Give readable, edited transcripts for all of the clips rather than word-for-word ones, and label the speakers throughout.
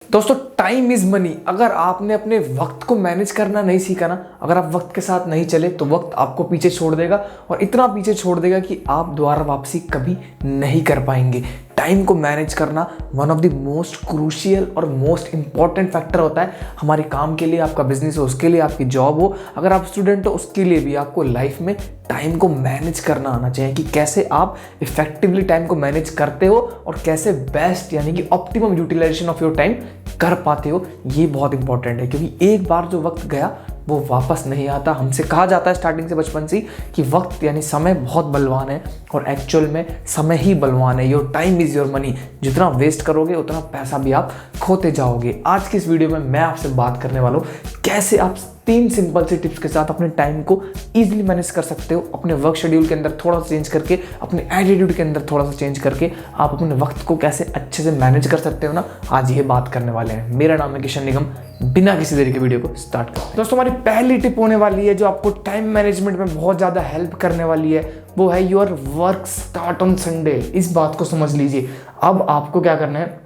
Speaker 1: दोस्तों time is money. अगर आपने अपने वक्त को मैनेज करना नहीं सीखा ना, अगर आप वक्त के साथ नहीं चले तो वक्त आपको पीछे छोड़ देगा और इतना पीछे छोड़ देगा कि आप दोबारा वापसी कभी नहीं कर पाएंगे। टाइम को मैनेज करना one of the most crucial और मोस्ट इंपॉर्टेंट फैक्टर होता है हमारे काम के लिए। आपका बिजनेस हो उसके लिए, आपकी जॉब हो, अगर आप स्टूडेंट हो उसके लिए भी आपको लाइफ में टाइम को मैनेज करना आना चाहिए कि कैसे आप इफेक्टिवली टाइम को मैनेज करते हो और कैसे बेस्ट यानी कि optimum utilisation of your time कर पाते हो। ये बहुत इंपॉर्टेंट है क्योंकि एक बार जो वक्त गया वो वापस नहीं आता। हमसे कहा जाता है स्टार्टिंग से, बचपन से, कि वक्त यानी समय बहुत बलवान है और एक्चुअल में समय ही बलवान है। Your time is your money. जितना वेस्ट करोगे उतना पैसा भी आप खोते जाओगे। आज की इस वीडियो में मैं आपसे बात करने वाला हूँ कैसे आप 3 सिंपल से टिप्स के साथ अपने टाइम को ईजिली मैनेज कर सकते हो। अपने वर्क शेड्यूल के अंदर थोड़ा सा चेंज करके, अपने एटीट्यूड के अंदर थोड़ा सा चेंज करके आप अपने वक्त को कैसे अच्छे से मैनेज कर सकते हो ना, आज ये बात करने वाले हैं। मेरा नाम है किशन निगम। बिना किसी देरी के वीडियो को स्टार्ट करते हैं। दोस्तों हमारी पहली टिप होने वाली है जो आपको टाइम मैनेजमेंट में बहुत ज़्यादा हेल्प करने वाली है, वो है your work start on Sunday. इस बात को समझ लीजिए। अब आपको क्या करना है,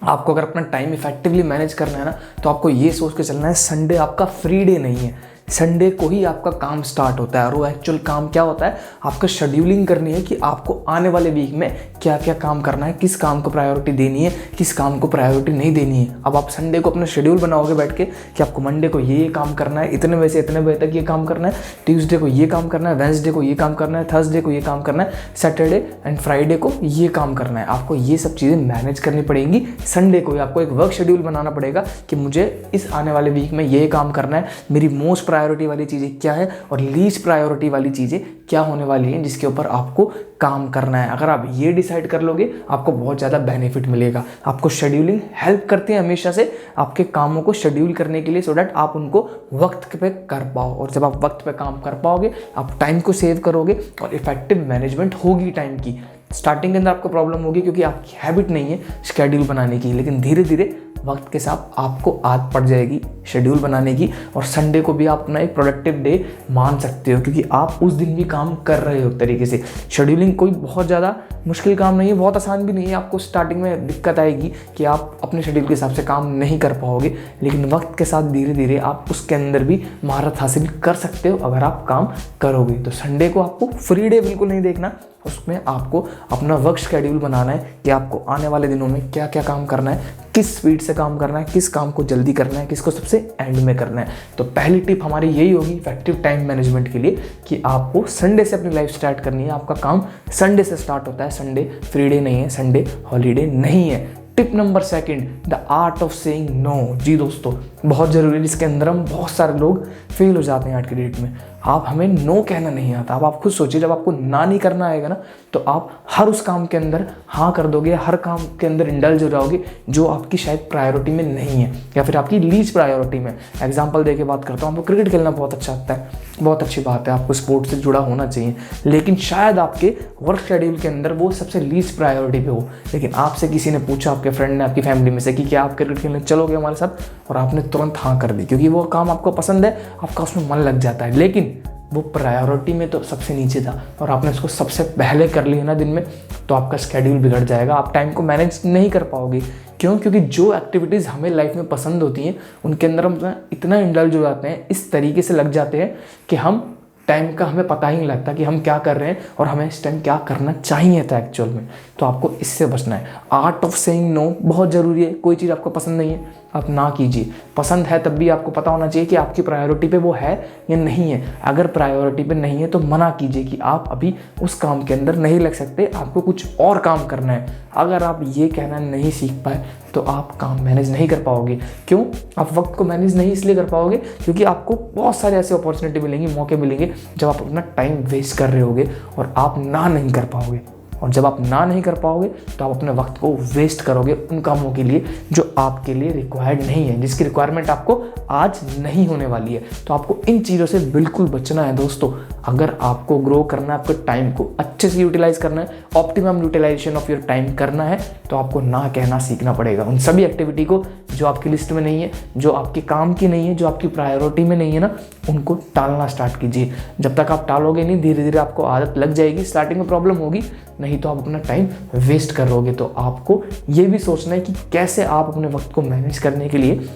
Speaker 1: आपको अगर अपना टाइम इफेक्टिवली मैनेज करना है ना, तो आपको ये सोच के चलना है संडे आपका फ्री डे नहीं है। संडे को ही आपका काम स्टार्ट होता है और वो एक्चुअल काम क्या होता है, आपका शेड्यूलिंग करनी है कि आपको आने वाले वीक में क्या क्या काम करना है, किस काम को प्रायोरिटी देनी है, किस काम को प्रायोरिटी नहीं देनी है। अब आप संडे को अपना शेड्यूल बनाओगे बैठ के कि आपको मंडे को ये काम करना है, इतने बजे से इतने बजे तक ये काम करना है, ट्यूसडे को ये काम करना है, वेंसडे को ये काम करना है, थर्सडे को ये काम करना है, सैटरडे एंड फ्राइडे को ये काम करना है। आपको ये सब चीज़ें मैनेज करनी पड़ेंगी। संडे को आपको एक वर्क शेड्यूल बनाना पड़ेगा कि मुझे इस आने वाले वीक में ये काम करना है, मेरी मोस्ट प्रायोरिटी वाली चीज़ें क्या है और लीस्ट प्रायोरिटी वाली चीज़ें क्या होने वाली हैं जिसके ऊपर आपको काम करना है। अगर आप ये डिसाइड कर लोगे आपको बहुत ज़्यादा बेनिफिट मिलेगा। आपको शेड्यूलिंग हेल्प करती है हमेशा से आपके कामों को शेड्यूल करने के लिए, सो डैट आप उनको वक्त पे कर पाओ। और जब आप वक्त पे काम कर पाओगे आप टाइम को सेव करोगे और इफेक्टिव मैनेजमेंट होगी टाइम की। स्टार्टिंग के अंदर आपको प्रॉब्लम होगी क्योंकि आपकी हैबिट नहीं है शेड्यूल बनाने की, लेकिन धीरे धीरे वक्त के साथ आपको आदत पड़ जाएगी शेड्यूल बनाने की और संडे को भी आप अपना एक प्रोडक्टिव डे मान सकते हो क्योंकि आप उस दिन भी काम कर रहे हो तरीके से। शेड्यूलिंग कोई बहुत ज़्यादा मुश्किल काम नहीं है, बहुत आसान भी नहीं है। आपको स्टार्टिंग में दिक्कत आएगी कि आप अपने शेड्यूल के हिसाब से काम नहीं कर पाओगे, लेकिन वक्त के साथ धीरे धीरे आप उसके अंदर भी महारत हासिल कर सकते हो अगर आप काम करोगे। तो संडे को आपको फ्री डे बिल्कुल नहीं देखना, उसमें आपको अपना वर्क शेड्यूल बनाना है कि आपको आने वाले दिनों में क्या क्या काम करना है, किस स्पीड से काम करना है, किस काम को जल्दी करना है, किसको सबसे एंड में करना है। तो पहली टिप हमारी यही होगी इफेक्टिव टाइम मैनेजमेंट के लिए कि आपको संडे से अपनी लाइफ स्टार्ट करनी है। आपका काम संडे से स्टार्ट होता है। संडे फ्री डे नहीं है, संडे हॉलीडे नहीं है। Tip number 2, the art of saying no. जी दोस्तों बहुत ज़रूरी है, जिसके अंदर हम बहुत सारे लोग फेल हो जाते हैं आज की डेट में। आप हमें नो कहना नहीं आता। अब आप खुद सोचिए, जब आपको ना नहीं करना आएगा ना तो आप हर उस काम के अंदर हाँ कर दोगे, हर काम के अंदर इंडल्ज हो जाओगे जो आपकी शायद प्रायोरिटी में नहीं है या फिर आपकी लीस्ट प्रायोरिटी में। एग्जाम्पल दे के बात करता हूँ, आपको क्रिकेट खेलना बहुत अच्छा आता है, बहुत अच्छी बात है, आपको स्पोर्ट्स से जुड़ा होना चाहिए, लेकिन शायद आपके वर्क शेड्यूल के अंदर वो सबसे लीस्ट प्रायोरिटी पे हो। लेकिन आपसे किसी ने पूछा, आपके फ्रेंड ने, आपकी फैमिली में से, कि क्या आप क्रिकेट खेलने चलोगे हमारे साथ, और आपने तुरंत हाँ कर दी क्योंकि वो काम आपको पसंद है, आपका उसमें मन लग जाता है। लेकिन वो प्रायोरिटी में तो सबसे नीचे था और आपने उसको सबसे पहले कर लिया ना दिन में, तो आपका स्केड्यूल बिगड़ जाएगा। आप टाइम को मैनेज नहीं कर पाओगे। क्यों? क्योंकि जो एक्टिविटीज़ हमें लाइफ में पसंद होती हैं उनके अंदर हम इतना इंडल्ज हो जाते हैं, इस तरीके से लग जाते हैं कि हम टाइम का हमें पता ही नहीं लगता कि हम क्या कर रहे हैं और हमें इस टाइम क्या करना चाहिए था एक्चुअल में। तो आपको इससे बचना है। आर्ट ऑफ सेइंग नो बहुत ज़रूरी है। कोई चीज़ आपको पसंद नहीं है आप ना कीजिए, पसंद है तब भी आपको पता होना चाहिए कि आपकी प्रायोरिटी पे वो है या नहीं है। अगर प्रायोरिटी पे नहीं है तो मना कीजिए कि आप अभी उस काम के अंदर नहीं लग सकते, आपको कुछ और काम करना है। अगर आप ये कहना नहीं सीख पाए तो आप काम मैनेज नहीं कर पाओगे। क्यों? आप वक्त को मैनेज नहीं इसलिए कर पाओगे क्योंकि आपको बहुत सारे ऐसे अपॉर्चुनिटी मिलेंगी, मौके मिलेंगे जब आप अपना टाइम वेस्ट कर रहे होगे और आप ना नहीं कर पाओगे। और जब आप ना नहीं कर पाओगे तो आप अपने वक्त को वेस्ट करोगे उन कामों के लिए जो आपके लिए रिक्वायर्ड नहीं है, जिसकी रिक्वायरमेंट आपको आज नहीं होने वाली है। तो आपको इन चीज़ों से बिल्कुल बचना है दोस्तों। अगर आपको ग्रो करना है, आपको टाइम को अच्छे से यूटिलाइज करना है, optimum utilisation of your time करना है, तो आपको ना कहना सीखना पड़ेगा। उन सभी एक्टिविटी को जो आपकी लिस्ट में नहीं है, जो आपके काम की नहीं है, जो आपकी प्रायोरिटी में नहीं है ना, उनको टालना स्टार्ट कीजिए। जब तक आप टालोगे नहीं, धीरे धीरे आपको आदत लग जाएगी। स्टार्टिंग में प्रॉब्लम होगी, नहीं तो आप अपना टाइम वेस्ट करोगे। तो आपको ये भी सोचना है कि कैसे आप अपने वक्त को मैनेज करने के लिए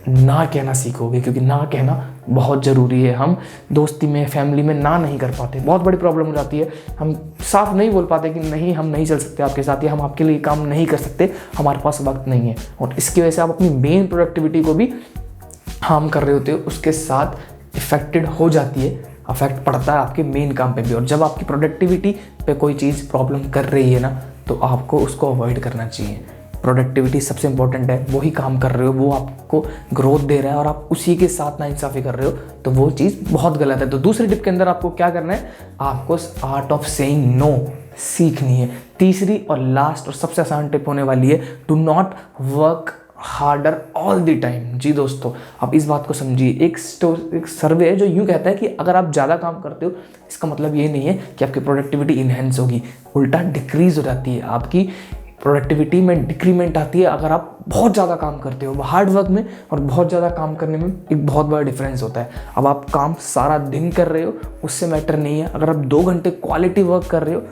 Speaker 1: ना कहना सीखोगे, क्योंकि ना कहना बहुत ज़रूरी है। हम दोस्ती में, फैमिली में ना नहीं कर पाते, बहुत बड़ी प्रॉब्लम हो जाती है। हम साफ नहीं बोल पाते कि नहीं, हम नहीं चल सकते आपके साथ, या हम आपके लिए काम नहीं कर सकते, हमारे पास वक्त नहीं है। और इसकी वजह से आप अपनी मेन प्रोडक्टिविटी को भी हार्म कर रहे होते हो, उसके साथ इफेक्टेड हो जाती है, अफेक्ट पड़ता है आपके मेन काम पे भी। और जब आपकी प्रोडक्टिविटी पे कोई चीज़ प्रॉब्लम कर रही है ना, तो आपको उसको अवॉइड करना चाहिए। प्रोडक्टिविटी सबसे इंपॉर्टेंट है, वही काम कर रहे हो, वो आपको ग्रोथ दे रहा है और आप उसी के साथ नाइंसाफ़ी कर रहे हो, तो वो चीज़ बहुत गलत है। तो दूसरी टिप के अंदर आपको क्या करना है, आपको आर्ट ऑफ सेइंग नो सीखनी है। तीसरी और लास्ट और सबसे आसान टिप होने वाली है, do not work harder all the time. जी दोस्तों, आप इस बात को समझिए। एक सर्वे है जो यूँ कहता है कि अगर आप ज़्यादा काम करते हो, इसका मतलब ये नहीं है कि आपकी प्रोडक्टिविटी इन्हेंस होगी, उल्टा डिक्रीज हो जाती है। आपकी प्रोडक्टिविटी में डिक्रीमेंट आती है अगर आप बहुत ज़्यादा काम करते हो। हार्ड वर्क में और बहुत ज़्यादा काम करने में एक बहुत बड़ा डिफरेंस होता है। अब आप काम सारा दिन कर रहे हो, उससे मैटर नहीं है। अगर आप 2 घंटे क्वालिटी वर्क कर रहे हो,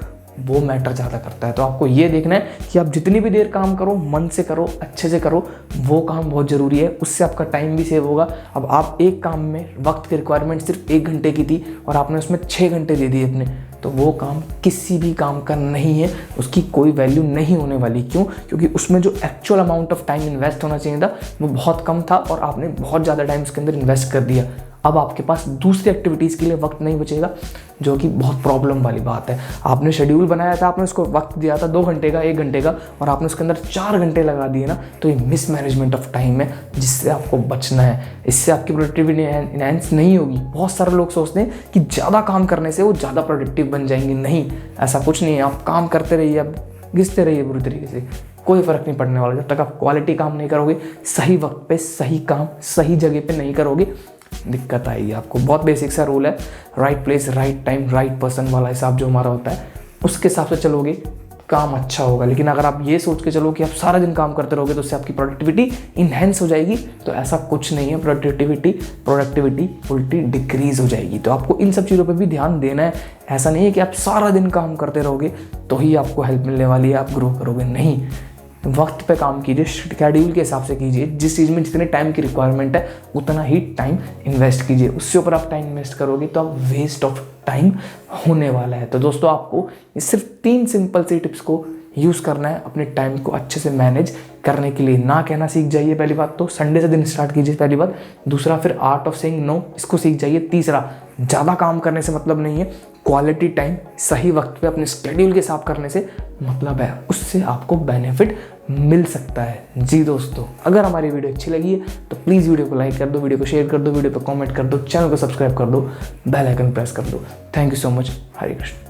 Speaker 1: वो मैटर ज़्यादा करता है। तो आपको ये देखना है कि आप जितनी भी देर काम करो, मन से करो, अच्छे से करो, वो काम बहुत ज़रूरी है। उससे आपका टाइम भी सेव होगा। अब आप एक काम में वक्त की रिक्वायरमेंट सिर्फ 1 घंटे की थी और आपने उसमें 6 घंटे दे दिए अपने, तो वो काम किसी भी काम का नहीं है, उसकी कोई वैल्यू नहीं होने वाली। क्यों? क्योंकि उसमें जो actual amount of time invest होना चाहिए था, वो बहुत कम था और आपने बहुत ज़्यादा टाइम उसके अंदर इन्वेस्ट कर दिया। अब आपके पास दूसरी एक्टिविटीज़ के लिए वक्त नहीं बचेगा, जो कि बहुत प्रॉब्लम वाली बात है। आपने शेड्यूल बनाया था, आपने उसको वक्त दिया था 2 घंटे का, 1 घंटे का, और आपने उसके अंदर 4 घंटे लगा दिए ना, तो ये मिसमैनेजमेंट ऑफ टाइम है, जिससे आपको बचना है। इससे आपकी प्रोडक्टिविटी इनहैंस नहीं होगी। बहुत सारे लोग सोचते हैं कि ज़्यादा काम करने से वो ज़्यादा प्रोडक्टिव बन जाएंगे। नहीं, ऐसा कुछ नहीं है। आप काम करते रहिए, आप घिसते रहिए बुरी तरीके से, कोई फ़र्क नहीं पड़ने वाला। जब तक आप क्वालिटी काम नहीं करोगे, सही वक्त पे सही काम सही जगह पे नहीं करोगे, दिक्कत आएगी आपको। बहुत बेसिक सा रूल है, right place right time right person वाला हिसाब जो हमारा होता है, उसके हिसाब से चलोगे, काम अच्छा होगा। लेकिन अगर आप ये सोच के चलो कि आप सारा दिन काम करते रहोगे तो उससे आपकी प्रोडक्टिविटी इन्हेंस हो जाएगी, तो ऐसा कुछ नहीं है। प्रोडक्टिविटी उल्टी डिक्रीज हो जाएगी। तो आपको इन सब चीज़ों पे भी ध्यान देना है। ऐसा नहीं है कि आप सारा दिन काम करते रहोगे तो ही आपको हेल्प मिलने वाली है, आप ग्रो करोगे। नहीं, वक्त पे काम कीजिए, शेड्यूल के हिसाब से कीजिए। जिस चीज़ में जितने टाइम की रिक्वायरमेंट है उतना ही टाइम इन्वेस्ट कीजिए। उससे ऊपर आप टाइम इन्वेस्ट करोगे तो आप वेस्ट ऑफ टाइम होने वाला है। तो दोस्तों, आपको सिर्फ 3 सिंपल सी टिप्स को यूज़ करना है अपने टाइम को अच्छे से मैनेज करने के लिए। ना कहना सीख जाइए, पहली बात तो संडे से दिन स्टार्ट कीजिए, पहली बात। दूसरा, फिर आर्ट ऑफ सेइंग नो, इसको सीख जाइए। तीसरा, ज़्यादा काम करने से मतलब नहीं है, क्वालिटी टाइम सही वक्त पे अपने शेड्यूल के हिसाब करने से मतलब है, उससे आपको बेनिफिट मिल सकता है। जी दोस्तों, अगर हमारी वीडियो अच्छी लगी है तो प्लीज़ वीडियो को लाइक कर दो, वीडियो को शेयर कर दो, वीडियो पर कमेंट कर दो, चैनल को सब्सक्राइब कर दो, बेल आइकन प्रेस कर दो। Thank you so much. Hare Krishna.